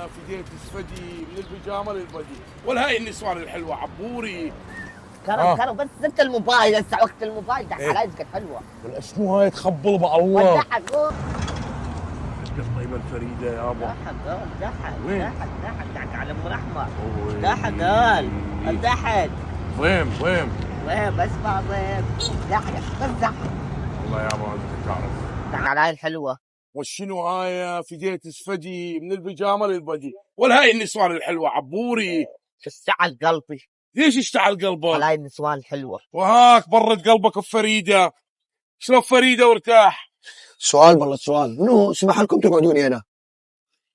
فديت اسفدي من البيجامه للبدي، ولا هاي النسوان الحلوه عبوري. كرم بس انت الموبايل هسه وقت الموبايل دح على رزقك حلوه. ولا شنو هاي تخبل مع الله. ودحك الطيبه الفريده يابا. دحك على ام الاحمر. دحك قال الدحك. وين اسمع دحك بس دحك. والله يابا انت تعرف. دحك على هاي الحلوه. وشنو هاي فديت اسفدي من البيجامه للبدي، ولا هاي النسوان الحلوه عبوري. اشتعل قلبي. ليش اشتعل قلبك؟ على هاي النسوان الحلوه. وهاك برد قلبك بفريده. شلون فريده وارتاح؟ سؤال والله سؤال، منو سمح لكم تقعدون هنا؟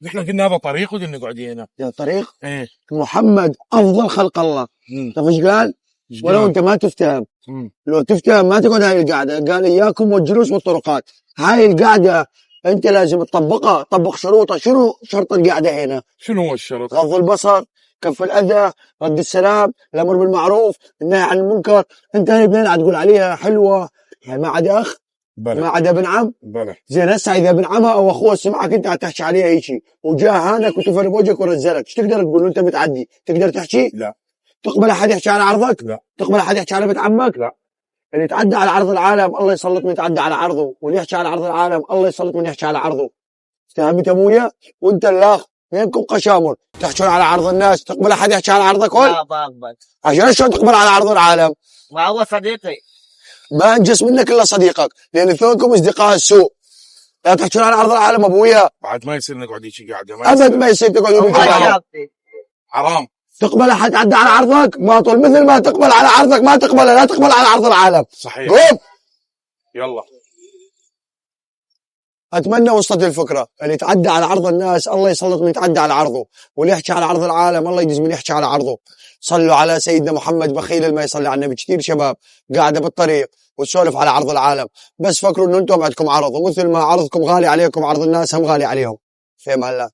نحن قلنا هذا طريق ودنا نقعد هنا. يا طريق؟ ايه محمد افضل خلق الله. طيب ايش قال؟ ولو انت ما تفتهم. لو تفتهم ما تقعد هاي القعده، قال اياكم والجلوس والطرقات. هاي القعده انت لازم تطبقها، طبق شروطها. شنو شرط القعده هنا؟ شنو هو الشرط؟ غض البصر، كف الاذى، رد السلام، الامر بالمعروف، النهي عن المنكر. انت هاي بين تقول عليها حلوه، هاي ما عدا اخ، بلى ما عدا ابن عم. بلى زين هسه اذا ابن عمها او اخوها سمعك انت تحكي عليها اي شيء وجاه هانك وتفر بوجهك ونزلك، ايش تقدر تقول له؟ انت متعدي تقدر تحكي؟ لا. تقبل احد يحكي على عرضك؟ لا. تقبل احد يحكي على بنت عمك؟ لا. اللي يتعدى على عرض العالم الله يسلط من يتعدى على عرضه، واللي يحكي على عرض العالم الله يسلط من يحكي على عرضه. فهمت ابويا؟ وانت الاخ بينكم قشامر تحكون على عرض الناس، تقبل احد يحكي على عرضك؟ لا بقبل. عشان شلون تقبل على عرض العالم؟ ما هو صديقي. ما انجس منك الا صديقك، لان اثنينكم اصدقاء السوء. لا تحكون على عرض العالم ابويا. بعد ما يصير نقعد هيك قاعده. ابد ما يصير تقعدون حرام. تقبل احد يتعدى على عرضك باطل، مثل ما تقبل على عرضك ما تقبل، لا تقبل على عرض العالم. صحيح. قوم. يلا. اتمنى وصلت الفكره. اللي يتعدى على عرض الناس الله يسلط من يتعدى على عرضه، واللي يحكي على عرض العالم الله يجزي من يحكي على عرضه. صلوا على سيدنا محمد بخيل ما يصلي على النبي. كثير شباب قاعده بالطريق وتسولف على عرض العالم، بس فكروا انه انتم عندكم عرض، ومثل ما عرضكم غالي عليكم عرض الناس هم غالي عليهم. فهم هلا؟